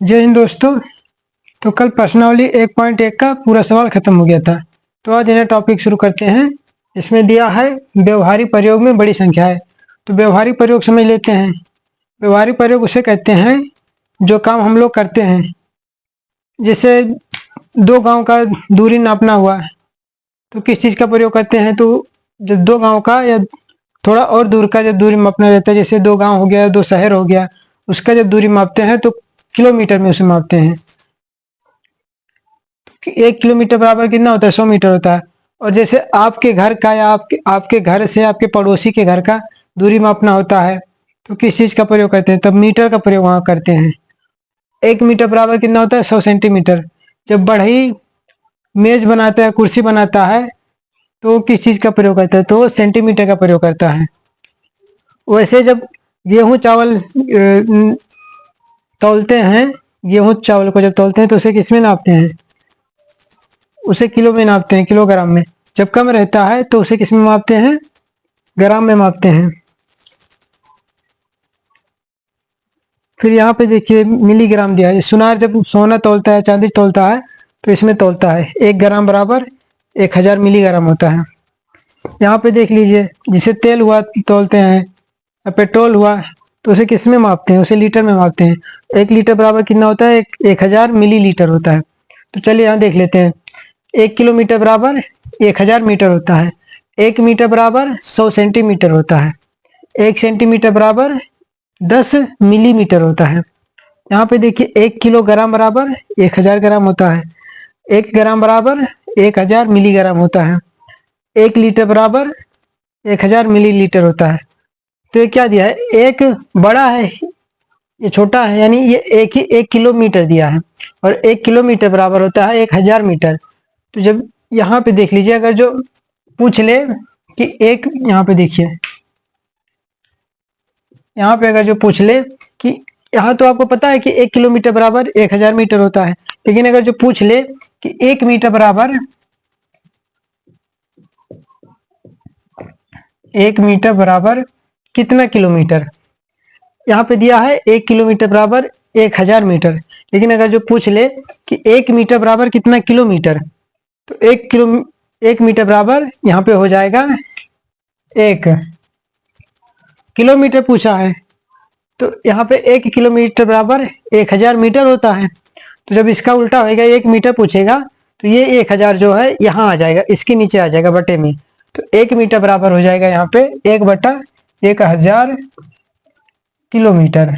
जय हिंद दोस्तों। तो कल प्रश्नावली 1.1 का पूरा सवाल खत्म हो गया था। तो आज नया टॉपिक शुरू करते हैं। इसमें दिया है व्यवहारिक प्रयोग में बड़ी संख्या है। तो व्यवहारिक प्रयोग समझ लेते हैं। व्यवहारिक प्रयोग उसे कहते हैं जो काम हम लोग करते हैं। जैसे दो गांव का दूरी नापना हुआ तो किस चीज़ का प्रयोग करते हैं। तो जब दो गांव का या थोड़ा और दूर का जब दूरी मापना रहता है, जैसे दो गांव हो गया, दो शहर हो गया, उसका जब दूरी मापते हैं तो किलोमीटर में उसे मापते हैं कि 1 किलोमीटर बराबर कितना होता है, 100 मीटर होता है। और जैसे आपके घर का या आपके घर से आपके पड़ोसी के घर का दूरी मापना होता है तो किस चीज़ का प्रयोग करते हैं, तब मीटर का प्रयोग वहाँ करते हैं। 1 मीटर बराबर कितना होता है, 100 सेंटीमीटर। जब बढ़ई मेज बनाता है, कुर्सी बनाता है, तो किस चीज़ का प्रयोग करता है, तो वो सेंटीमीटर का प्रयोग करता है। वैसे जब गेहूं चावल तौलते हैं, गेहूं चावल को जब तौलते हैं तो उसे किस में नापते हैं, उसे किलो में नापते हैं, किलोग्राम में। जब कम रहता है तो उसे किस में मापते हैं, ग्राम में मापते हैं। फिर यहाँ पे देखिए मिलीग्राम दिया है। सुनार जब सोना तौलता है, चांदी तौलता है, तो इसमें तौलता है 1 ग्राम बराबर 1000 मिलीग्राम होता है। यहाँ पे देख लीजिए, जिसे तेल हुआ तौलते हैं या पेट्रोल हुआ तो उसे किस में मापते हैं, उसे लीटर में मापते हैं। 1 लीटर बराबर कितना होता है, 1000 मिलीलीटर होता है। तो चलिए यहाँ देख लेते हैं। 1 किलोमीटर बराबर 1000 मीटर होता है। 1 मीटर बराबर 100 सेंटीमीटर होता है। 1 सेंटीमीटर बराबर 10 मिलीमीटर होता है। यहाँ पे देखिए 1 किलोग्राम बराबर 1000 ग्राम होता है। 1 ग्राम बराबर 1000 मिलीग्राम होता है। 1 लीटर बराबर 1000 मिलीलीटर होता है। तो ये क्या दिया है, एक बड़ा है, ये छोटा है, यानी ये 1 किलोमीटर दिया है। और 1 किलोमीटर बराबर होता है 1000 मीटर। तो जब यहाँ पे देख लीजिए, अगर जो पूछ ले कि एक, यहाँ पे देखिए, यहाँ पे अगर जो पूछ ले कि यहाँ तो आपको पता है कि 1 किलोमीटर बराबर 1000 मीटर होता है, लेकिन अगर जो पूछ ले कि 1 मीटर बराबर 1 मीटर बराबर कितना किलोमीटर, यहाँ पे दिया है 1 किलोमीटर बराबर 1000 मीटर। लेकिन अगर जो पूछ ले कि 1 मीटर बराबर कितना किलोमीटर, तो 1 मीटर बराबर यहाँ पे हो जाएगा 1 किलोमीटर पूछा है। तो यहाँ पे 1 किलोमीटर बराबर 1000 मीटर होता है। तो जब इसका उल्टा होगा, 1 मीटर पूछेगा तो ये 1000 जो है यहाँ आ जाएगा, इसके नीचे आ जाएगा बटे में। तो 1 मीटर बराबर हो जाएगा यहाँ पे 1/1000 किलोमीटर।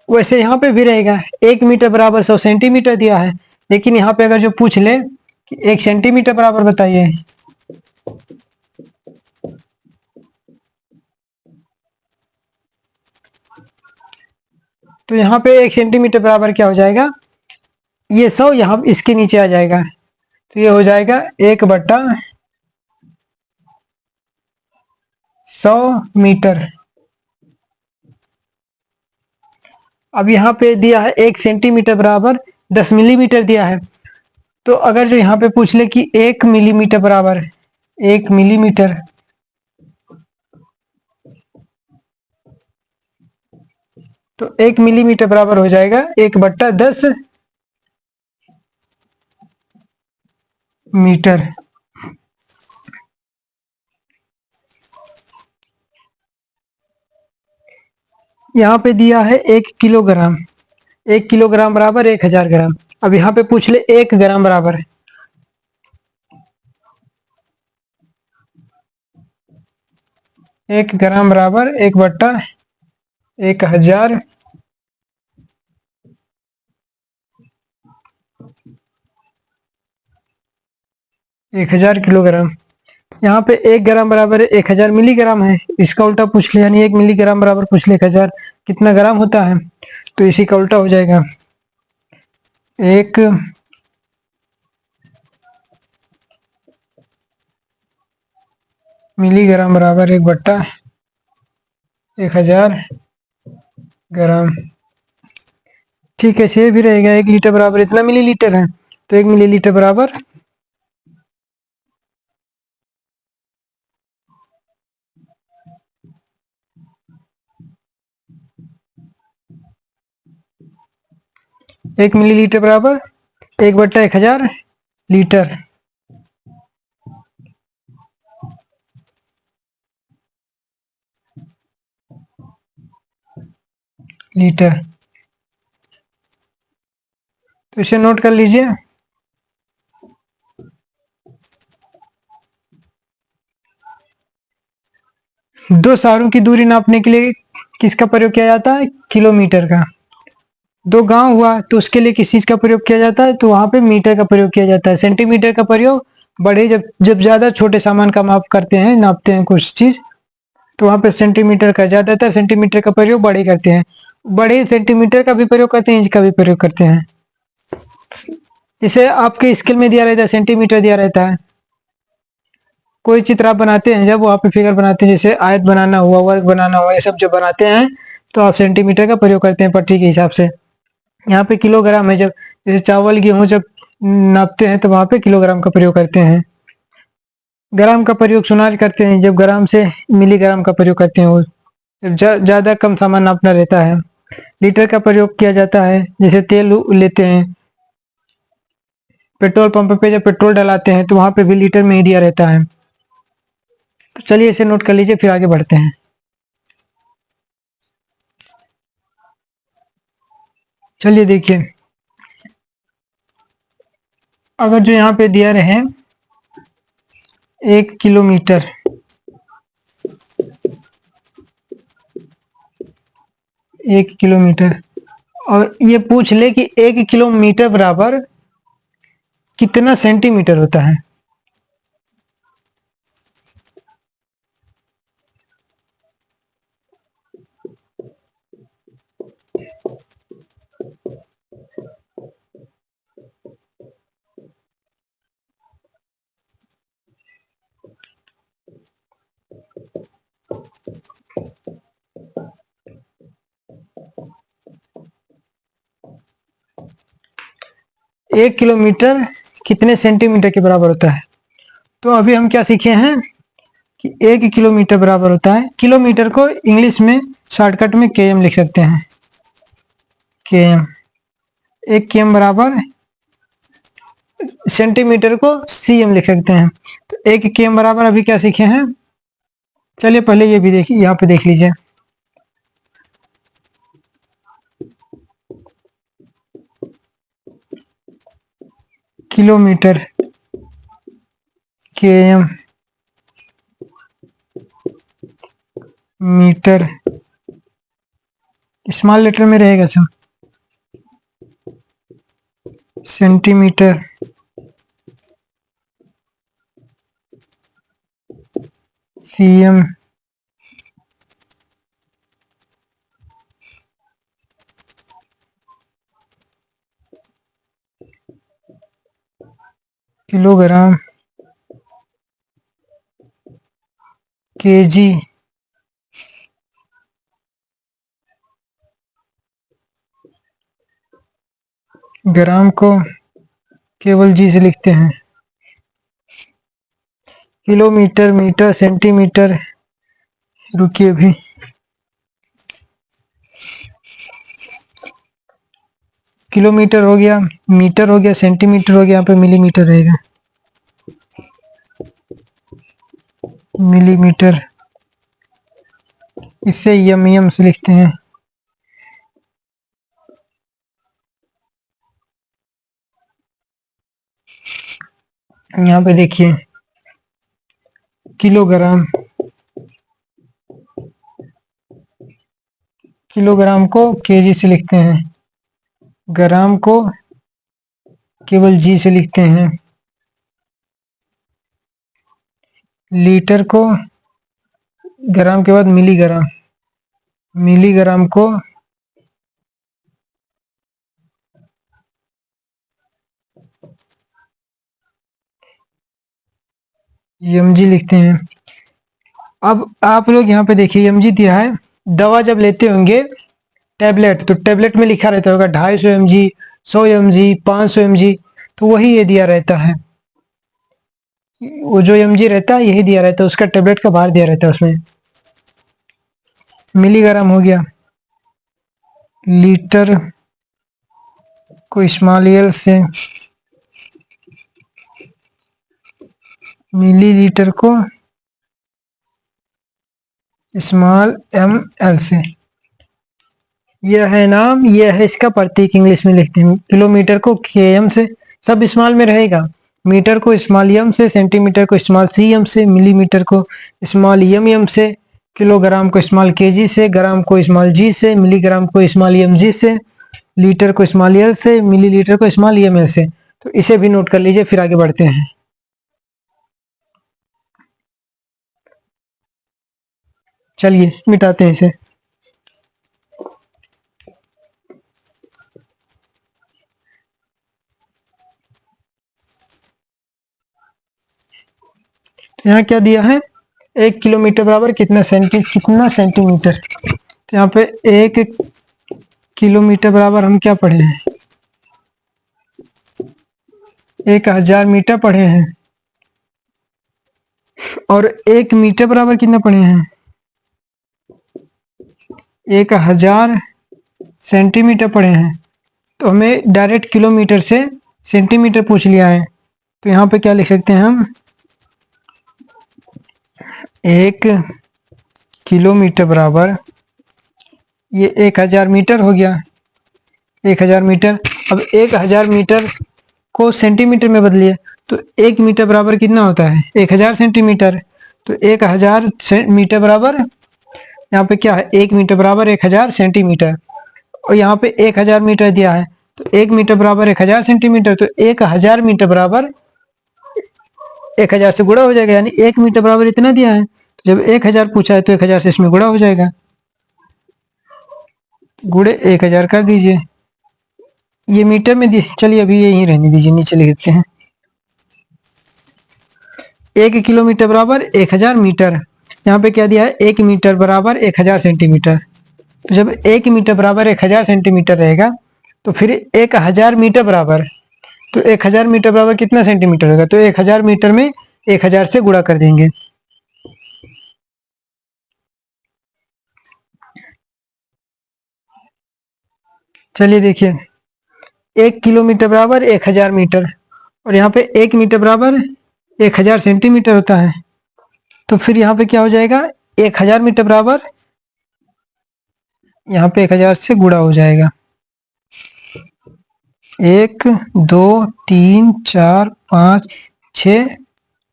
वैसे यहाँ पे भी रहेगा, 1 मीटर बराबर 100 सेंटीमीटर दिया है, लेकिन यहाँ पे अगर जो पूछ ले कि 1 सेंटीमीटर बराबर बताइए, तो यहाँ पे 1 सेंटीमीटर बराबर क्या हो जाएगा, ये 100 यहाँ इसके नीचे आ जाएगा। तो ये हो जाएगा 1/100 मीटर। अब यहाँ पे दिया है 1 सेंटीमीटर बराबर 10 मिलीमीटर दिया है। तो अगर जो यहाँ पे पूछ ले कि 1 मिलीमीटर बराबर 1 मिलीमीटर, तो 1 मिलीमीटर बराबर हो जाएगा 1/10 मीटर। यहाँ पे दिया है 1 किलोग्राम। 1 किलोग्राम बराबर 1000 ग्राम। अब यहाँ पे पूछ ले 1 ग्राम बराबर, 1 ग्राम बराबर 1/1000 किलोग्राम। यहाँ पे 1 ग्राम बराबर 1000 मिलीग्राम है। इसका उल्टा पूछ ले, यानी 1 मिलीग्राम बराबर पूछ ले 1000 कितना ग्राम होता है, तो इसी का उल्टा हो जाएगा 1 मिलीग्राम बराबर 1/1000 ग्राम। ठीक है, ये भी रहेगा। 1 लीटर बराबर इतना मिलीलीटर है, तो 1 मिलीलीटर बराबर 1 मिलीलीटर बराबर 1/1000 लीटर। लीटर, तो इसे नोट कर लीजिए। दो शहरों की दूरी नापने के लिए किसका प्रयोग किया जाता है? किलोमीटर का। दो गांव हुआ तो उसके लिए किस चीज का प्रयोग किया जाता है? तो वहां पे मीटर का प्रयोग किया जाता है। सेंटीमीटर का प्रयोग बड़े, जब जब ज्यादा छोटे सामान का माप करते हैं, नापते हैं कुछ चीज, तो वहां पे सेंटीमीटर का, ज्यादातर सेंटीमीटर का प्रयोग बड़े करते हैं। बड़े सेंटीमीटर का भी प्रयोग करते हैं, इंच का भी प्रयोग करते हैं। जैसे आपके स्केल में दिया रहता है, सेंटीमीटर दिया रहता है। कोई चित्र आप बनाते हैं, जब वहाँ पे फिगर बनाते हैं, जैसे आयत बनाना हुआ, वर्ग बनाना हुआ, ये सब जब बनाते हैं तो आप सेंटीमीटर का प्रयोग करते हैं पट्टी के हिसाब से। यहाँ पे किलोग्राम है, जब जैसे चावल गेहूं जब नापते हैं तो वहाँ पे किलोग्राम का प्रयोग करते हैं। ग्राम का प्रयोग सुनार करते हैं, जब ग्राम से मिलीग्राम का प्रयोग करते हैं, वो जब ज्यादा कम सामान नापना रहता है। लीटर का प्रयोग किया जाता है, जैसे तेल लेते हैं, पेट्रोल पंप पे जब पेट्रोल डलाते हैं तो वहां पे भी लीटर में ही दिया रहता है। तो चलिए इसे नोट कर लीजिए, फिर आगे बढ़ते हैं। चलिए देखिए, अगर जो यहाँ पे दिया रहे 1 किलोमीटर, 1 किलोमीटर, और ये पूछ ले कि 1 किलोमीटर बराबर कितना सेंटीमीटर होता है? एक किलोमीटर कितने सेंटीमीटर के बराबर होता है? तो अभी हम क्या सीखे हैं कि 1 किलोमीटर बराबर होता है, किलोमीटर को इंग्लिश में शॉर्टकट में केएम लिख सकते हैं। केएम, 1 केएम बराबर, सेंटीमीटर को सीएम लिख सकते हैं। तो 1 केएम बराबर अभी क्या सीखे हैं? चलिए पहले ये भी देखिए, यहाँ पे देख लीजिए। Kilometre, KM, metre, small letter में रहेगा सब। Centimetre, CM, kilogram, KG, gram को केवल जी से लिखते हैं। किलोमीटर, मीटर, सेंटीमीटर, रुकिए भी, किलोमीटर हो गया, मीटर हो गया, सेंटीमीटर हो गया, यहाँ पे मिलीमीटर रहेगा। मिलीमीटर, इससे यम से लिखते हैं। यहाँ पे देखिए, किलोग्राम, किलोग्राम को केजी से लिखते हैं, ग्राम को केवल जी से लिखते हैं, लीटर को ग्राम के बाद मिलीग्राम, मिलीग्राम को एमजी लिखते हैं। अब आप लोग यहाँ पे देखिए, एमजी दिया है। दवा जब लेते होंगे टैबलेट, तो टैबलेट में लिखा रहता होगा 250 mg, 100 mg, 500 mg, तो वही ये दिया रहता है। वो जो mg रहता है यही दिया रहता है, उसका टैबलेट का भार दिया रहता है उसमें। मिलीग्राम हो गया, लीटर, को स्मॉल एल से, मिलीलीटर को स्मॉल एम एल से। यह है नाम, यह है इसका प्रतीक, इंग्लिश में लिखते हैं। किलोमीटर को के एम से, सब स्मॉल में रहेगा। मीटर को स्मॉल एम से, सेंटीमीटर को स्मॉल सी एम से, मिलीमीटर को स्मॉल एम से, किलोग्राम को स्मॉल केजी से, ग्राम को स्मॉल जी से, मिलीग्राम को स्मॉल एम जी से, लीटर को स्मॉल एल से, मिलीलीटर को स्मॉल एम एल से। तो इसे भी नोट कर लीजिए, फिर आगे बढ़ते हैं। चलिए मिटाते हैं इसे। तो यहाँ क्या दिया है, 1 किलोमीटर बराबर कितना सेंटीमीटर। तो यहाँ पे 1 किलोमीटर बराबर हम क्या पढ़े हैं, 1000 मीटर पढ़े हैं। और 1 मीटर बराबर कितना पढ़े हैं, 1000 सेंटीमीटर पढ़े हैं। तो हमें डायरेक्ट किलोमीटर से सेंटीमीटर पूछ लिया है। तो यहाँ पे क्या लिख सकते हैं हम, 1 किलोमीटर बराबर, ये 1000 मीटर हो गया, 1000 मीटर। अब 1000 मीटर को सेंटीमीटर में बदलिए, तो 1 मीटर बराबर कितना होता है, 1000 सेंटीमीटर। तो 1000 मीटर बराबर, यहाँ पे क्या है, 1 मीटर बराबर 1000 सेंटीमीटर। और यहाँ पे 1000 मीटर दिया है, तो 1 मीटर बराबर 1000 सेंटीमीटर। तो 1000 मीटर बराबर 1000 से गुणा हो जाएगा, यानी 1 मीटर बराबर इतना दिया है। तो जब 1000 पूछा है तो 1000 से इसमें गुणा हो जाएगा, गुणे 1000 कर दीजिए। ये मीटर में दिए, चलिए अभी यही रहने दीजिए, नीचे लिख देते हैं। 1 किलोमीटर बराबर 1000 मीटर। यहाँ पे क्या दिया है, 1 मीटर बराबर 1000 सेंटीमीटर। तो जब 1 मीटर बराबर 1000 सेंटीमीटर रहेगा, तो फिर 1000 मीटर बराबर, तो 1000 मीटर बराबर कितना सेंटीमीटर होगा, तो 1000 मीटर में 1000 से गुणा कर देंगे। चलिए देखिए, 1 किलोमीटर बराबर 1000 मीटर, और यहाँ पे 1 मीटर बराबर 1000 सेंटीमीटर होता है। तो फिर यहाँ पे क्या हो जाएगा, 1000 मीटर बराबर, यहाँ पे 1000 से गुणा हो जाएगा। 1 2 3 4 5 6,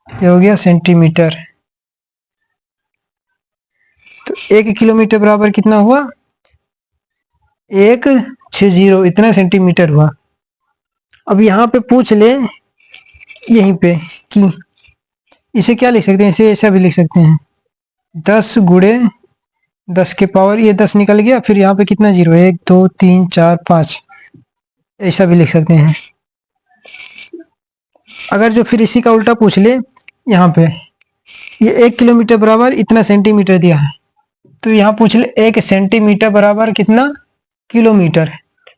ये हो गया सेंटीमीटर। तो 1 किलोमीटर बराबर कितना हुआ, 160, इतना सेंटीमीटर हुआ। अब यहाँ पे पूछ ले, यहीं पे कि इसे क्या लिख सकते हैं, इसे ऐसा भी लिख सकते हैं, 10 गुणे 10 के पावर, ये 10 निकल गया, फिर यहाँ पे कितना जीरो, 1 2 3 4 5, ऐसा भी लिख सकते हैं। अगर जो फिर इसी का उल्टा पूछ ले, यहाँ पे ये 1 किलोमीटर बराबर इतना सेंटीमीटर दिया है, तो यहाँ पूछ ले 1 सेंटीमीटर बराबर कितना किलोमीटर।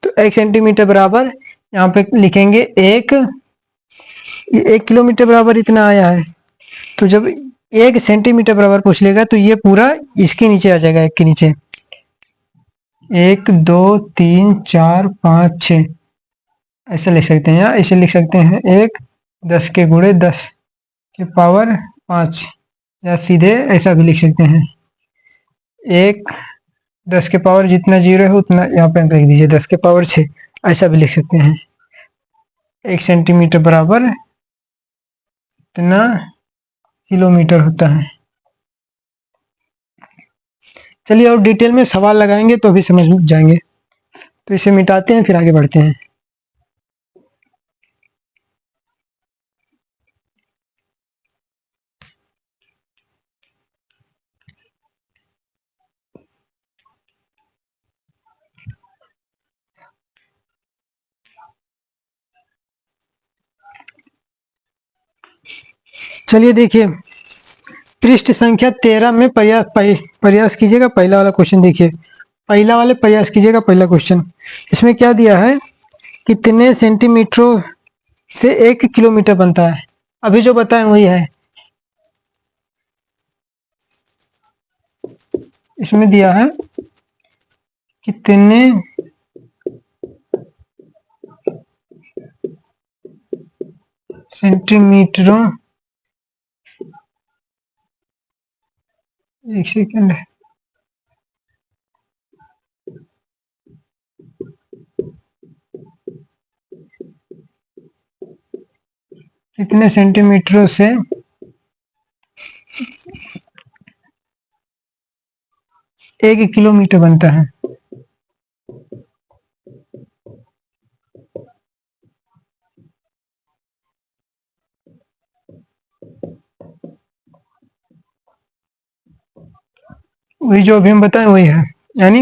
तो 1 सेंटीमीटर बराबर, यहाँ पे लिखेंगे एक, ये 1 किलोमीटर बराबर इतना आया है। तो जब 1 सेंटीमीटर बराबर पूछ लेगा, तो ये पूरा इसके नीचे आ जाएगा, एक के नीचे, 1 2 3 4 5 6, ऐसा लिख सकते हैं। या इसे लिख सकते हैं 1 10 के गुणे 10 के पावर 5, या सीधे ऐसा भी लिख सकते हैं, 1 10 के पावर जितना जीरो है उतना यहाँ पे अंक लिख दीजिए, 10 के पावर 6, ऐसा भी लिख सकते हैं। 1 सेंटीमीटर बराबर इतना किलोमीटर होता है। चलिए और डिटेल में सवाल लगाएंगे तो भी समझ जाएंगे। तो इसे मिटाते हैं, फिर आगे बढ़ते हैं। चलिए देखिए, पृष्ठ संख्या 13 में प्रयास कीजिएगा। पहला वाला क्वेश्चन देखिए, पहला वाले प्रयास कीजिएगा। पहला क्वेश्चन, इसमें क्या दिया है, कितने सेंटीमीटरों से 1 किलोमीटर बनता है। अभी जो बताएं वही है। इसमें दिया है कितने सेंटीमीटरों, एक सेकंड, कितने सेंटीमीटरों से 1 किलोमीटर बनता है? वही जो अभी हम बताएं वही है, यानी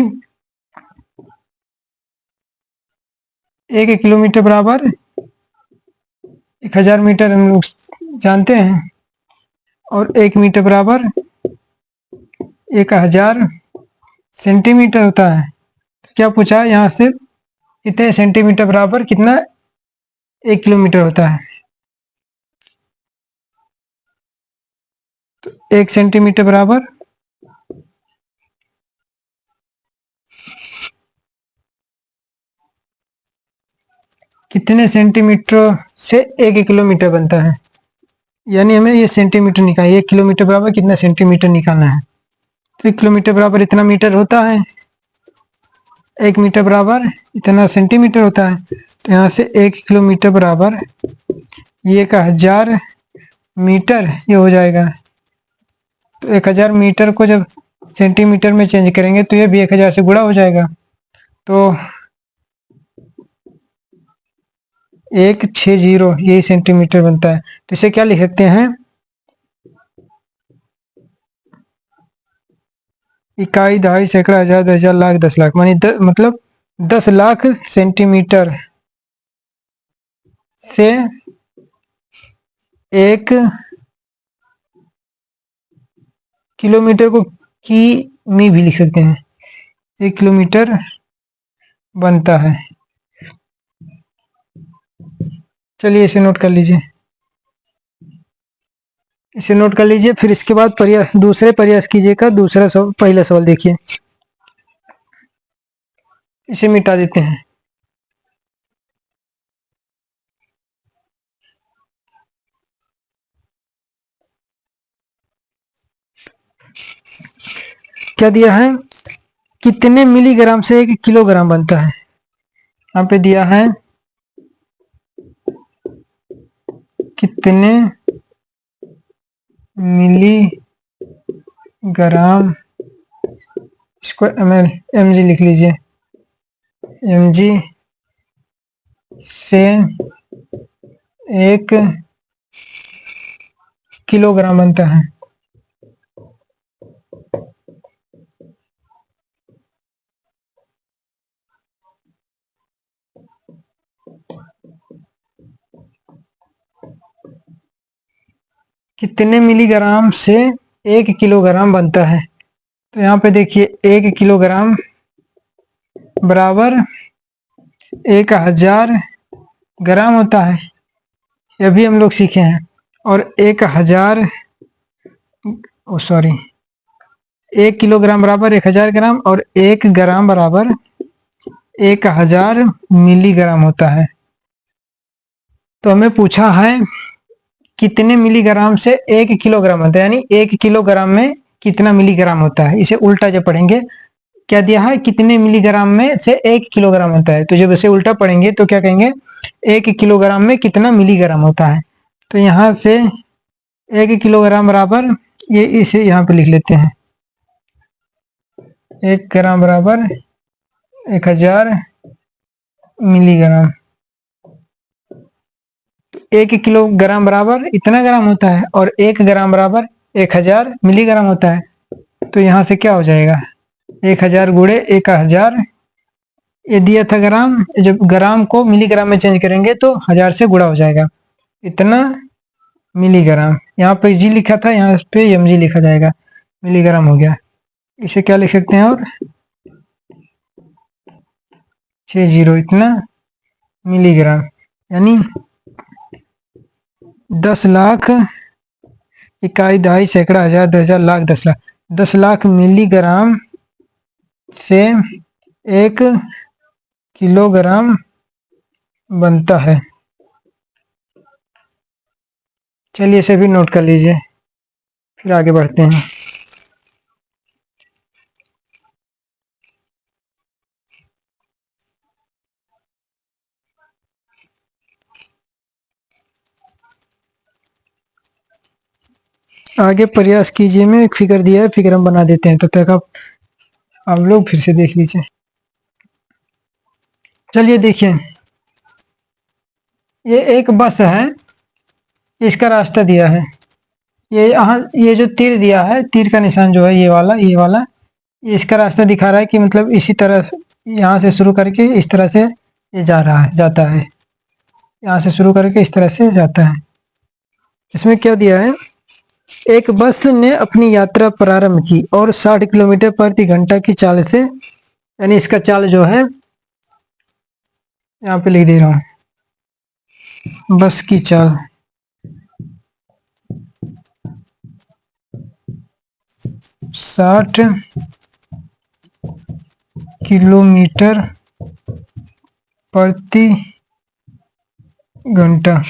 1 किलोमीटर बराबर 1000 मीटर हम लोग जानते हैं, और 1 मीटर बराबर 1000 सेंटीमीटर होता है। तो क्या पूछा है यहाँ से, कितने सेंटीमीटर बराबर कितना 1 किलोमीटर होता है? तो 1 सेंटीमीटर बराबर कितने सेंटीमीटर से 1 किलोमीटर बनता है, यानी हमें ये सेंटीमीटर निकालना है। 1 किलोमीटर बराबर कितना सेंटीमीटर निकालना है। तो 1 किलोमीटर बराबर इतना मीटर होता है, 1 मीटर बराबर इतना सेंटीमीटर होता है। तो यहाँ से 1 किलोमीटर बराबर ये 1000 मीटर ये हो जाएगा। तो 1000 मीटर को जब सेंटीमीटर में चेंज करेंगे तो ये भी 1000 से गुणा हो जाएगा। तो 160 यही सेंटीमीटर बनता है। तो इसे क्या लिख सकते हैं, इकाई, दहाई, सैकड़ा, हजार, 10,000, लाख, 10 लाख, मानी मतलब 10 लाख सेंटीमीटर से 1 किलोमीटर को किमी भी लिख सकते हैं, 1 किलोमीटर बनता है। चलिए इसे नोट कर लीजिए, इसे नोट कर लीजिए। फिर इसके बाद दूसरे प्रयास कीजिएगा। दूसरा सवाल, पहला सवाल देखिए, इसे मिटा देते हैं। क्या दिया है, कितने मिलीग्राम से 1 किलोग्राम बनता है। यहाँ पे दिया है कितने मिलीग्राम, इसको mg लिख लीजिए, mg से 1 किलोग्राम बनता है। कितने मिलीग्राम से 1 किलोग्राम बनता है। तो यहाँ पे देखिए 1 किलोग्राम बराबर 1000 ग्राम होता है, यह भी हम लोग सीखे हैं। और 1000 सॉरी 1 किलोग्राम बराबर 1000 ग्राम, और 1 ग्राम बराबर 1000 मिलीग्राम होता है। तो हमें पूछा है कितने मिलीग्राम से 1 किलोग्राम होता है, यानी 1 किलोग्राम में कितना मिलीग्राम होता है। इसे उल्टा जब पढ़ेंगे, क्या दिया है, कितने मिलीग्राम में से 1 किलोग्राम होता है। तो जब इसे उल्टा पढ़ेंगे तो क्या कहेंगे, 1 किलोग्राम में कितना मिलीग्राम होता है। तो यहाँ से 1 किलोग्राम बराबर ये, इसे यहाँ पे लिख लेते हैं, 1 ग्राम बराबर 1000 मिलीग्राम। 1 किलोग्राम बराबर इतना ग्राम होता है, और 1 ग्राम बराबर 1000 मिलीग्राम होता है। तो यहाँ से क्या हो जाएगा, 1000 गुणे 1000, ये दिया था ग्राम, जब ग्राम को मिलीग्राम में चेंज करेंगे तो 1000 से गुणा हो जाएगा, इतना मिलीग्राम। यहाँ पे जी लिखा था, यहाँ पे mg लिखा जाएगा, मिलीग्राम हो गया। इसे क्या लिख सकते हैं, और 60 इतना मिलीग्राम, यानी 10 लाख, इकाई, दहाई, सैकड़ा, हजार, 10,000, लाख, 10 लाख, 10 लाख मिलीग्राम से 1 किलोग्राम बनता है। चलिए इसे भी नोट कर लीजिए, फिर आगे बढ़ते हैं। आगे प्रयास कीजिए में एक फिगर दिया है, फिगर हम बना देते हैं, तब तक आप लोग फिर से देख लीजिए। चलिए देखिए, ये एक बस है, इसका रास्ता दिया है। ये जो तीर दिया है, तीर का निशान जो है ये वाला ये इसका रास्ता दिखा रहा है कि मतलब इसी तरह यहाँ से शुरू करके इस तरह से ये जाता है। यहाँ से शुरू करके इस तरह से जाता है। इसमें क्या दिया है, एक बस ने अपनी यात्रा प्रारंभ की और 60 किलोमीटर प्रति घंटा की चाल से, यानी इसका चाल जो है यहाँ पे लिख दे रहा हूँ, बस की चाल 60 किलोमीटर प्रति घंटा।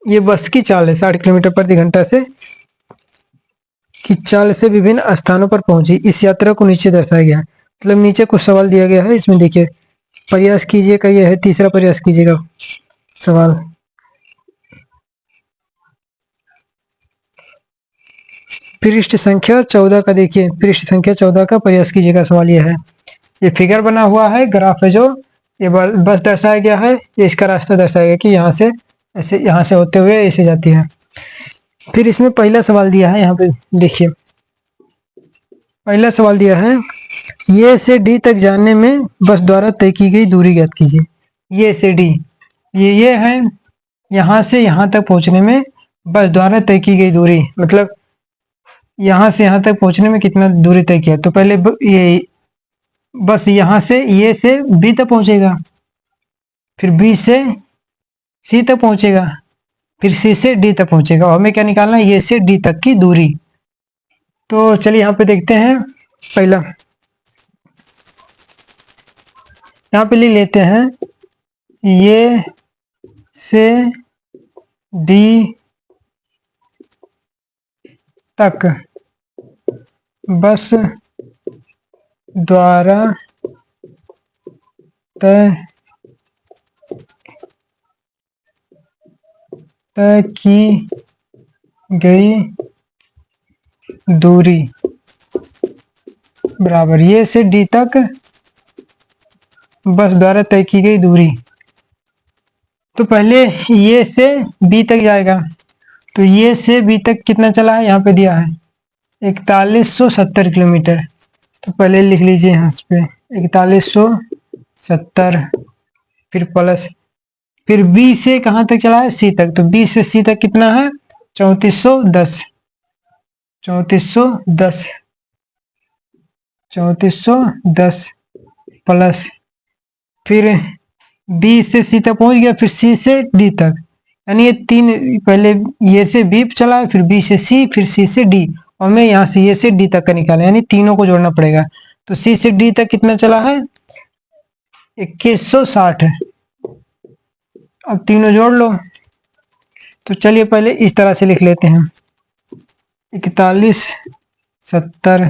ये बस की चाल है, 60 किलोमीटर प्रति घंटा से की चाल से विभिन्न स्थानों पर पहुंची। इस यात्रा को नीचे दर्शाया गया है। मतलब नीचे कुछ सवाल दिया गया है, इसमें देखिए प्रयास कीजिएगा, यह है तीसरा प्रयास कीजिएगा सवाल। पृष्ठ संख्या 14 का देखिए, पृष्ठ संख्या 14 का प्रयास कीजिएगा सवाल यह है। ये फिगर बना हुआ है, ग्राफ है, जो ये बस दर्शाया गया है, ये इसका रास्ता दर्शाया गया कि यहाँ से ऐसे, यहाँ से होते हुए ऐसे जाती है। फिर इसमें पहला सवाल दिया है, यहाँ पे देखिए पहला सवाल दिया है, ये से डी तक जाने में बस द्वारा तय की गई दूरी ज्ञात कीजिए। ये से डी, ये है, यहाँ से यहाँ तक पहुँचने में बस द्वारा तय की गई दूरी, मतलब यहाँ से यहाँ तक पहुँचने में कितना दूरी तय किया। तो पहले ये बस यहाँ से ये से बी तक पहुँचेगा, फिर बी से सी तक पहुँचेगा, फिर सी से डी तक पहुँचेगा, और हमें क्या निकालना है, ये से डी तक की दूरी। तो चलिए यहाँ पे देखते हैं, पहला यहाँ पे ले लेते हैं, ये से डी तक बस द्वारा तय की गई दूरी बराबर ये से डी तक बस द्वारा तय की गई दूरी। तो पहले ये से बी तक जाएगा, तो ये से बी तक कितना चला है, यहाँ पे दिया है 4170 किलोमीटर। तो पहले लिख लीजिए यहाँ पे 4170, फिर प्लस, फिर बी से कहाँ तक चला है, सी तक। तो बी से सी तक कितना है, 3410, 3410, 3410 प्लस, फिर बी से सी तक पहुंच गया, फिर सी से डी तक, यानी ये तीन, पहले ये से बी चला है, फिर बी से सी, फिर सी से डी, और मैं यहाँ से ये से डी तक का निकाला, यानी तीनों को जोड़ना पड़ेगा। तो सी से डी तक कितना चला है, 2160 है। अब तीनों जोड़ लो। तो चलिए पहले इस तरह से लिख लेते हैं, 4170,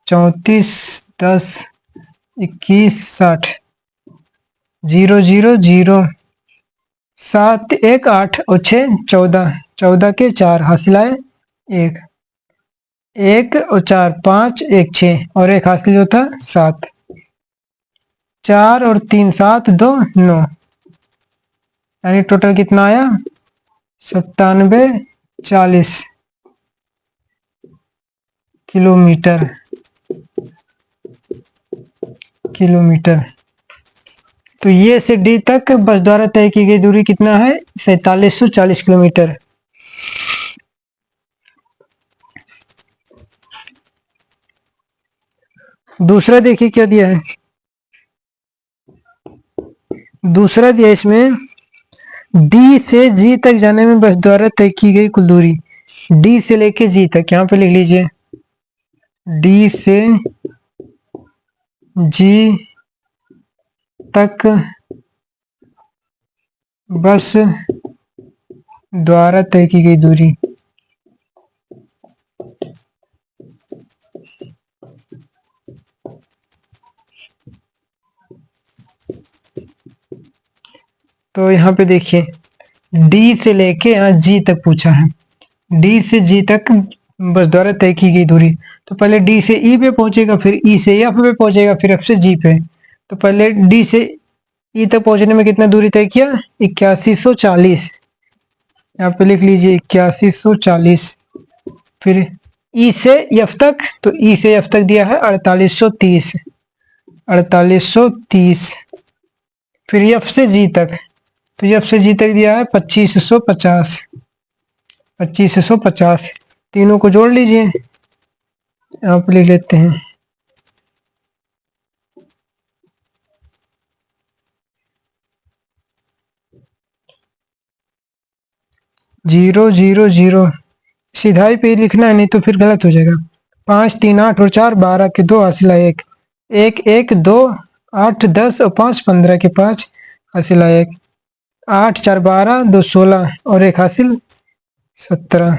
3410, 2160, 000, 7 1 8 और 6 14, 14 के 4 हासिल आए 1, 1 और 4 5, 1 6, और एक हासिल जो था 7, 4 और 3 7 2 9, यानी टोटल कितना आया 9740 किलोमीटर। तो ये से डी तक बस द्वारा तय की गई दूरी कितना है, 4740 किलोमीटर। दूसरा देखिए क्या दिया है, दूसरा दिया इसमें, डी से जी तक जाने में बस द्वारा तय की गई कुल दूरी, डी से लेके जी तक, यहाँ पे लिख लीजिए डी से जी तक बस द्वारा तय की गई दूरी। तो यहाँ पे देखिए डी से लेके यहाँ जी तक पूछा है। डी से जी तक बस द्वारा तय की गई दूरी। तो पहले डी से ई पे पहुंचेगा, फिर ई से एफ पे पहुंचेगा, फिर एफ से जी पे। तो पहले डी से ई तक पहुंचने में कितना दूरी तय किया? 8140। यहाँ पे लिख लीजिए 8140। फिर ई से एफ तक, तो ई से एफ तक दिया है 4830। 4830। फिर एफ से जी तक, तो एफ से जी तक दिया है 2550। 2550 तीनों को जोड़ लीजिए, यहाँ पे लिख लेते हैं 000। सीधाई पे ही लिखना है, नहीं तो फिर गलत हो जाएगा। 5 3 8 और 4 12 के 2 हासिला 1। 1 1 2 8 10 और 5 15 के 5 हासिला 1। 8 4 12 2 16 और 1 हासिल 17।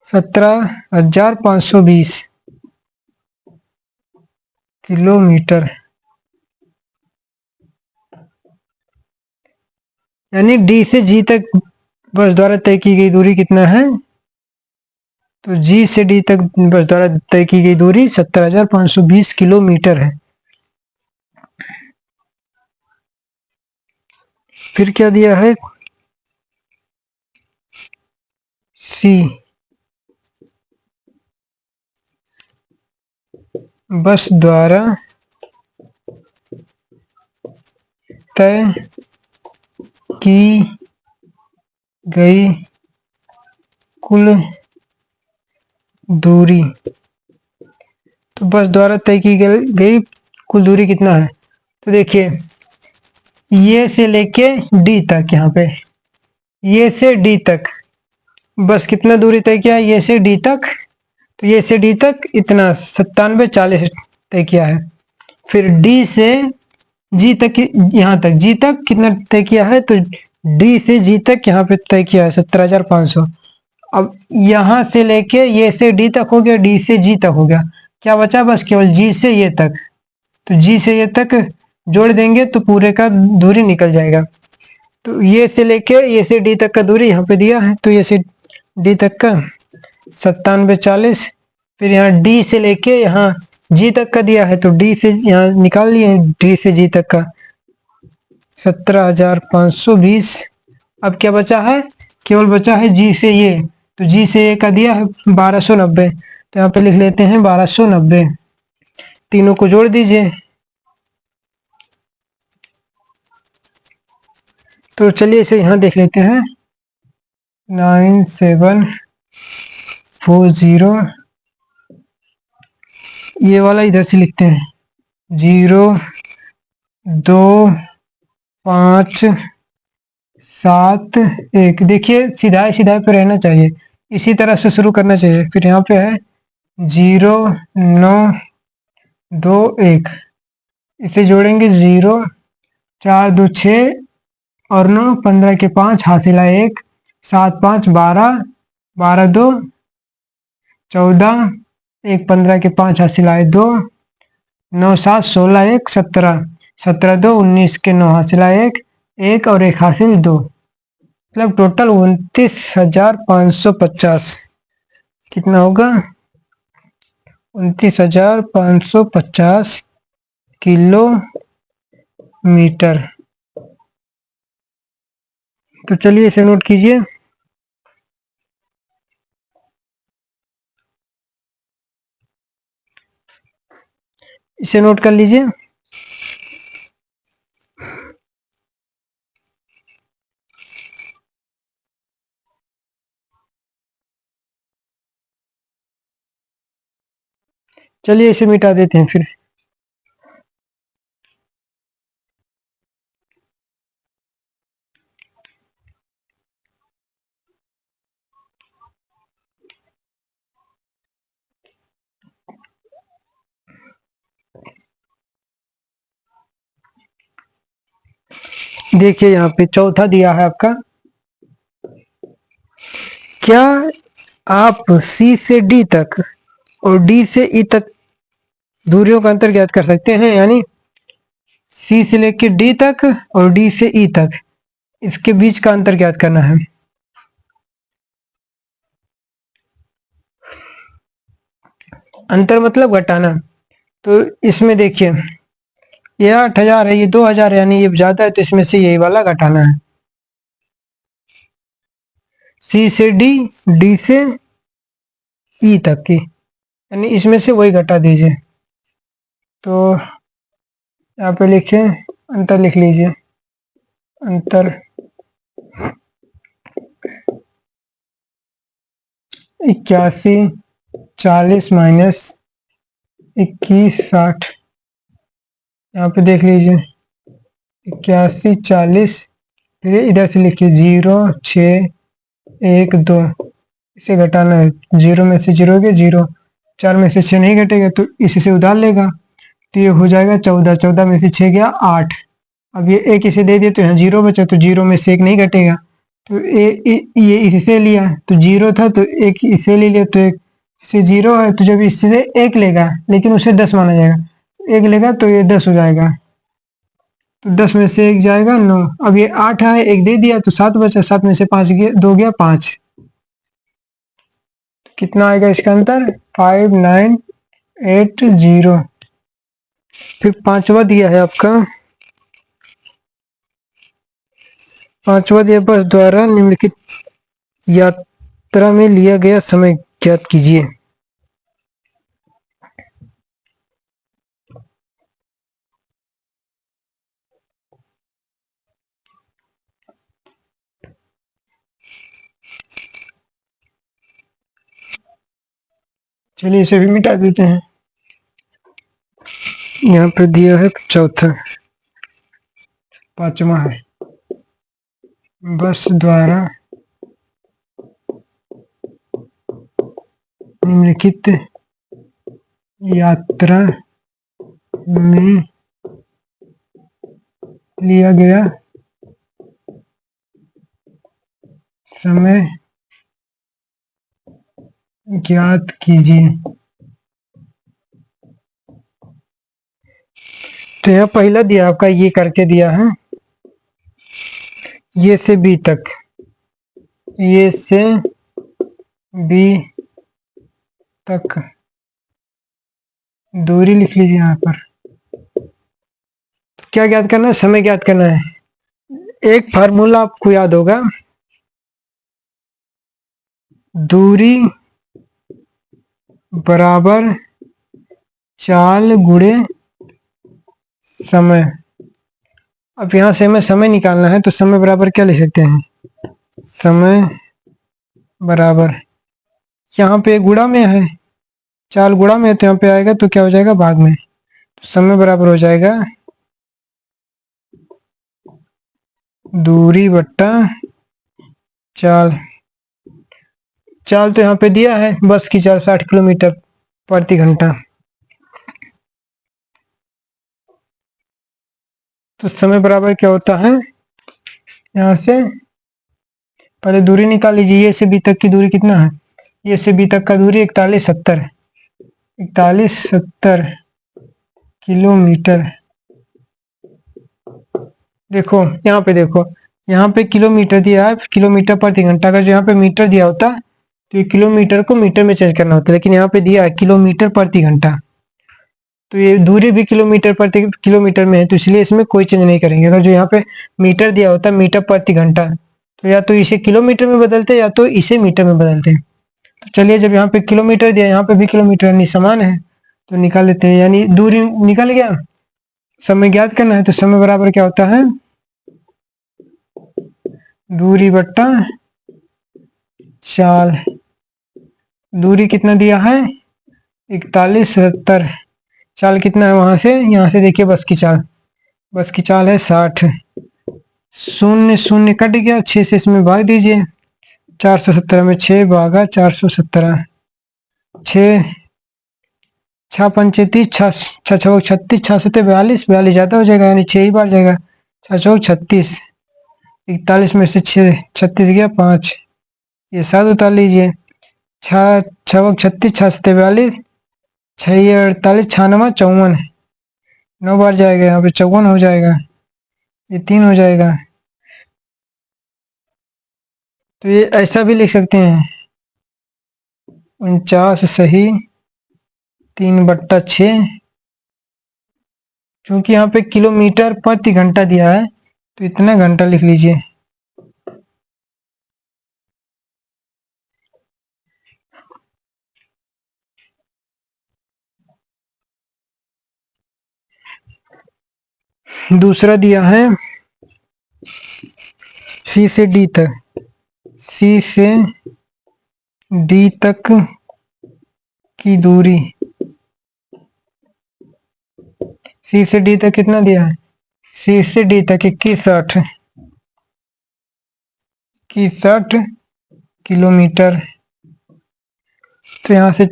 17,520 किलोमीटर। यानी डी से जी तक बस द्वारा तय की गई दूरी कितना है? तो जी से डी तक बस द्वारा तय की गई दूरी 17,520 किलोमीटर है। फिर क्या दिया है? सी, बस द्वारा तय की गई कुल दूरी। तो बस द्वारा तय की गई कुल दूरी कितना है? तो देखिए ये से लेके डी तक, यहाँ पे ये से डी तक बस कितना दूरी तय किया है? ये से डी तक, तो ये से डी तक इतना 9740 तय किया है। फिर डी से जी तक, यहाँ तक जी तक कितना तय किया है? तो डी से जी तक यहाँ पे तय किया है 17,500। अब यहाँ से लेके ये से डी तक हो गया, डी से जी तक हो गया, क्या बचा? बस केवल जी से ये तक। तो जी से ये तक जोड़ देंगे तो पूरे का दूरी निकल जाएगा। तो ये से लेके ये से डी तक का दूरी यहाँ पे दिया है, तो ये से डी तक का 9740। फिर यहाँ डी से लेके यहाँ जी तक का दिया है, तो डी से यहाँ निकाल लिए डी से जी तक का 17,520। अब क्या बचा है? केवल बचा है जी से ये, तो जी से ये का दिया है 1290। तो यहाँ पे लिख लेते हैं 1290। तीनों को जोड़ दीजिए। तो चलिए इसे यहाँ देख लेते हैं 9740। ये वाला इधर से लिखते हैं 02571। देखिए सीधा सीधा पे रहना चाहिए, इसी तरह से शुरू करना चाहिए। फिर यहाँ पे है 0921, इसे जोड़ेंगे 0 4 2 6 और 9 15 के 5 हासिला 1। 7 5 12 12 2 14। 1 15 के 5 हासिल आए 2। 9 7 16 1 17। 17 2 19 के 9 हासिल आए 1। 1 और 1 हासिल 2। मतलब टोटल 29,550 कितना होगा? 29,550 किलोमीटर। तो चलिए इसे नोट कीजिए। इसे नोट कर लीजिए। चलिए इसे मिटा देते हैं फिर। देखिए यहाँ पे चौथा दिया है आपका, क्या आप सी से डी तक और डी से ई तक दूरियों का अंतर ज्ञात कर सकते हैं? यानी सी से लेकर डी तक और डी से ई तक, इसके बीच का अंतर ज्ञात करना है। अंतर मतलब घटाना। तो इसमें देखिए ये 8,000 है, ये 2,000 है, यानी ये ज्यादा है, तो इसमें से यही वाला घटाना है। सी से डी, डी से ई तक की, यानी इसमें से वही घटा दीजिए। तो यहाँ पे लिखे अंतर, लिख लीजिए अंतर 8140 माइनस 2160। यहाँ पे देख लीजिए 8140, फिर इधर से लिखिए 0612, इसे घटाना है। 0 में से 0 गया 0, 4 में से 6 नहीं घटेगा तो इसी से उधार लेगा, तो ये हो जाएगा 14, 14 में से 6 गया 8। अब ये एक इसे दे दिया तो यहाँ 0 बचा, तो 0 में से 1 नहीं घटेगा, तो ये इससे लिया तो 0 था, तो एक इसे ले लिया, तो एक से 0 है, तो जब इससे 1 लेगा लेकिन उसे 10 माना जाएगा, तो 1 लेगा तो ये 10 हो जाएगा, तो 10 में से 1 जाएगा 9। अब ये 8 है, 1 दे दिया तो 7 बचा, 7 में से 5 गया 2 गया 5, कितना आएगा इसका अंतर? 5980। फिर पांचवा दिया है आपका, पांचवा दिया बस द्वारा निम्नलिखित यात्रा में लिया गया समय ज्ञात कीजिए। चलिए इसे भी मिटा देते हैं। यहाँ पे दिया है चौथा, पांचवा है, बस द्वारा निम्नलिखित यात्रा में लिया गया समय ज्ञात कीजिए। तो यह पहला दिया आपका, ये करके दिया है, ये से बी तक, ये से बी तक दूरी लिख लीजिए यहाँ पर। तो क्या ज्ञात करना है? समय ज्ञात करना है। एक फार्मूला आपको याद होगा, दूरी बराबर चाल गुणे समय। अब यहां से हमें समय निकालना है, तो समय बराबर क्या लिख सकते हैं? समय बराबर, यहाँ पे गुणा में है, चाल गुणा में है, तो यहाँ पे आएगा तो क्या हो जाएगा? भाग में। तो समय बराबर हो जाएगा दूरी बट्टा चाल। चाल तो यहाँ पे दिया है, बस की चाल 60 किलोमीटर प्रति घंटा। तो समय बराबर क्या होता है? यहाँ से पहले दूरी निकाल लीजिए, ये से बी तक की दूरी कितना है? ये से बी तक का दूरी 4170, 4170 किलोमीटर। देखो यहाँ पे, देखो यहाँ पे किलोमीटर दिया है, किलोमीटर प्रति घंटा का, जो यहाँ पे मीटर दिया होता तो ये किलोमीटर को मीटर में चेंज करना होता है, लेकिन यहाँ पे दिया है किलोमीटर प्रति घंटा, तो ये दूरी भी किलोमीटर प्रति किलोमीटर में है, तो इसलिए इसमें कोई चेंज नहीं करेंगे। अगर जो यहाँ पे मीटर दिया होता मीटर प्रति घंटा, तो या तो इसे किलोमीटर में बदलते या तो इसे मीटर में बदलते। तो चलिए, जब यहाँ पे किलोमीटर दिया, यहाँ पे भी किलोमीटर यानी समान है, तो निकाल लेते हैं, यानी दूरी निकल गया। समय ज्ञात करना है, तो समय बराबर क्या होता है? दूरी बट्टा चाल। दूरी कितना दिया है? 4170। चाल कितना है वहां से? यहाँ से देखिए बस की चाल, बस की चाल है 60। शून्य शून्य कट गया, 6 से इसमें भाग दीजिए, 417 में 6 भागा 417, 6 6 पंचे 30, 6 6 36, 6 7 42, 42 ज्यादा हो जाएगा, यानी 6 ही बार जाएगा, छः चौक 36, 41 में से 6 36 गया 5, ये 7 उतार लीजिए। 6 6 36, 6 42, 6 48, 96, 54, 9 बार जाएगा, यहाँ पे 54 हो जाएगा, ये 3 हो जाएगा। तो ये ऐसा भी लिख सकते हैं, 49 सही 3/6, क्योंकि यहाँ पे किलोमीटर प्रति घंटा दिया है तो इतना घंटा लिख लीजिए। दूसरा दिया है सी से डी तक, सी से डी तक की दूरी, सी से डी तक कितना दिया है, सी से डी तक 61 किलोमीटर। तो यहाँ से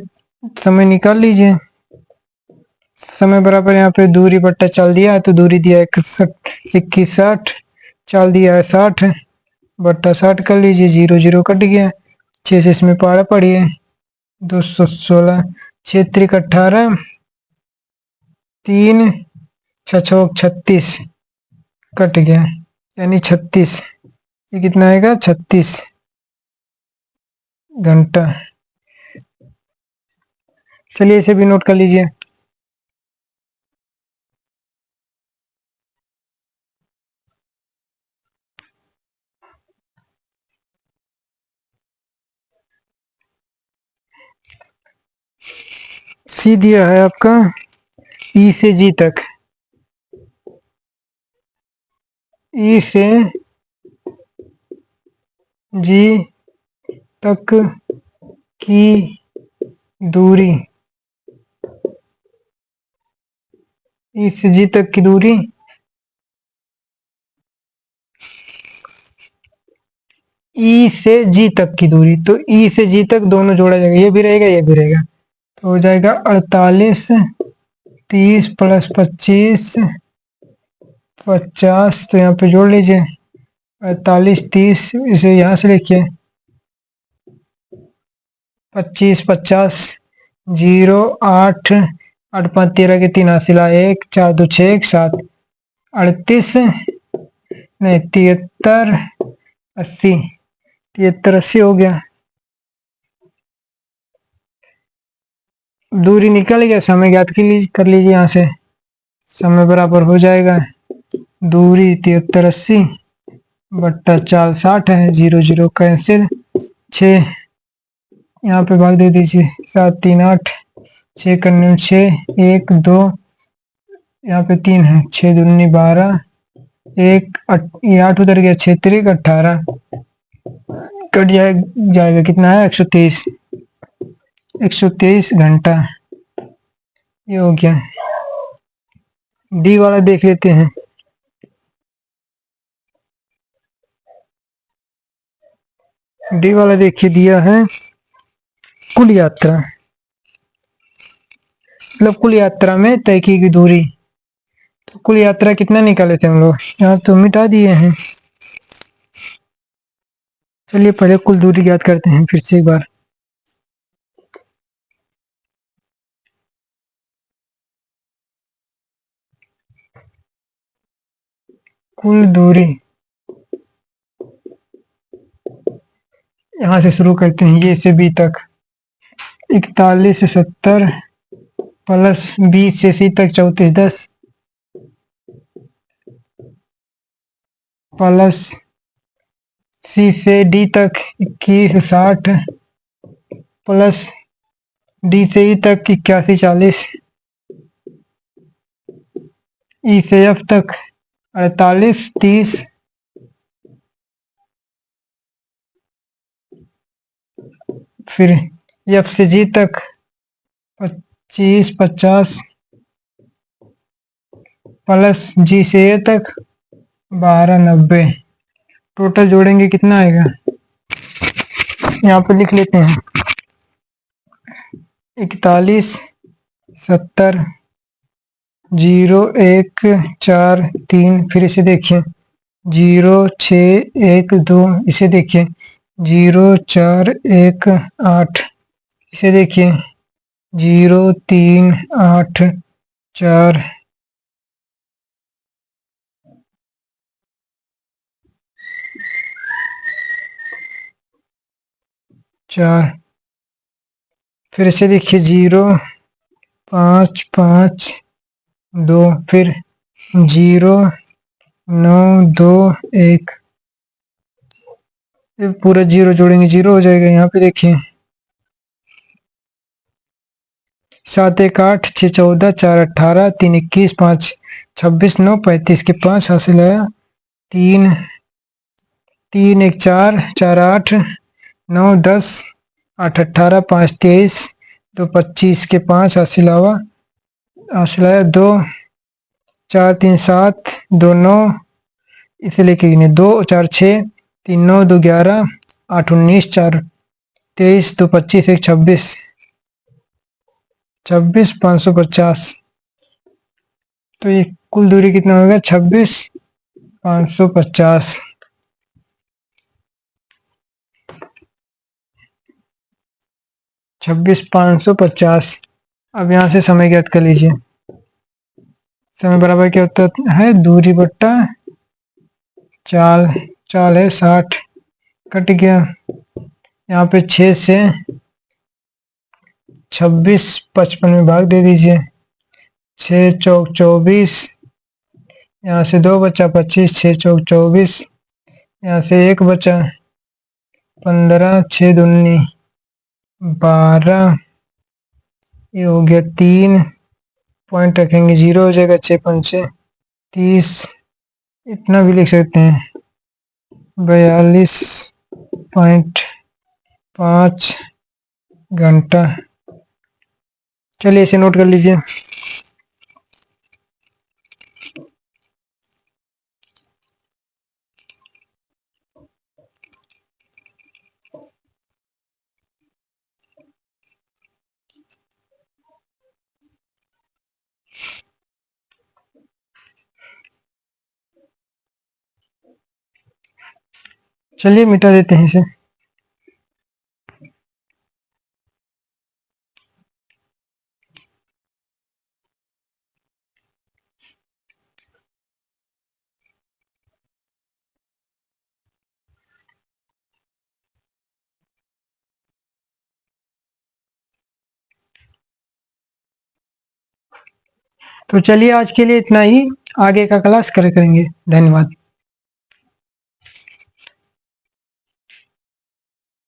समय निकाल लीजिए, समय बराबर यहाँ पे दूरी बट्टा चाल दिया है तो दूरी दिया है 61, चाल दिया है 60 बट्टा 60 कर लीजिए, 0 0 कट गया, 6 से इसमें पारा पड़िए 216, 6 3 18, 3 6 6 36 कट गया, यानी 36, ये कितना आएगा 36 घंटा। चलिए इसे भी नोट कर लीजिए। सी दिया है आपका ई से जी तक, ई से जी तक की दूरी, ई से जी तक की दूरी, ई से जी तक की दूरी, तो ई से जी तक दोनों जोड़ा जाएगा, ये भी रहेगा ये भी रहेगा, तो हो जाएगा 48 30 प्लस 25 50, तो यहाँ पे जोड़ लीजिए 48 30, इसे यहाँ से लिखिए 25 50, 0 8 8 5 13 के 3 हासिला 1 4 2 6 1 7, 38 नहीं 73 80, 73 80 हो गया, दूरी निकल गया, समय ज्ञात कर लीजिए यहाँ से, समय बराबर हो जाएगा दूरी 73 80 बट्टा 4 60 है, 0 0 कैंसिल, 6 यहाँ पे भाग दे दीजिए, 7 3 8, 6 करने में 6 1 2, यहाँ पे 3 है, 6 दूनी 12, 1 ये 8 उधर गया, 6 3 18 कट जाएगा कितना है 123, 123 घंटा, ये हो गया। डी वाला देख लेते हैं। डी वाला देखिए दिया है कुल यात्रा, मतलब कुल यात्रा में तय की दूरी, तो कुल यात्रा कितना निकाले थे हम लोग, यहाँ तो मिटा दिए हैं। चलिए पहले कुल दूरी ज्ञात करते हैं फिर से एक बार। कुल दूरी यहाँ से शुरू करते हैं, ये से बी तक 41 से 70 प्लस बी से सी तक 34 10 प्लस सी से डी तक 21 60 प्लस डी से ई तक 81 40, ई से एफ तक 48 30, फिर एफ से जी तक 25 50 प्लस जी से ए तक 12 90, टोटल जोड़ेंगे कितना आएगा, यहाँ पे लिख लेते हैं 41 70 0 1 4 3, फिर इसे देखिए 0 6 1 2, इसे देखिए 0 4 1 8, इसे देखिए 0 3 8 4, 4, फिर इसे देखिए 0 5 5 2, फिर 0 9 2 1, पूरा 0 जोड़ेंगे 0 हो जाएगा। यहाँ पे देखिए 7 1 8 6 14 4 18 3 21 5 26 9 35 के 5 हासिल आया। 3 3 1 4 4 8 9 10 8 18 5 23 2 25 के 5 हासिल आया। 2 4 3 7 2 9, इसे लेके गिने 2 4 6 3 9 2 11 8 19 4 23 2 25 1 26 26 550। तो ये कुल दूरी कितना होगा? 26 550। 26 550। अब यहाँ से समय ज्ञात कर लीजिए। समय बराबर क्या होता है? दूरी बट्टा चाल। चाल है 60, कट गया। यहाँ पे 6 से 26 55 में भाग दे दीजिए। 6 चौक 24, यहाँ से 2 बचा 25, 6 चौक 24, यहाँ से 1 बचा 15, 6 दूनी 12, ये हो गया 3 पॉइंट रखेंगे 0 हो जाएगा। 6 पंचे 30, इतना भी लिख सकते हैं। 42.5 घंटा। चलिए इसे नोट कर लीजिए। चलिए मिटा देते हैं इसे। तो चलिए आज के लिए इतना ही। आगे का क्लास करेंगे। धन्यवाद।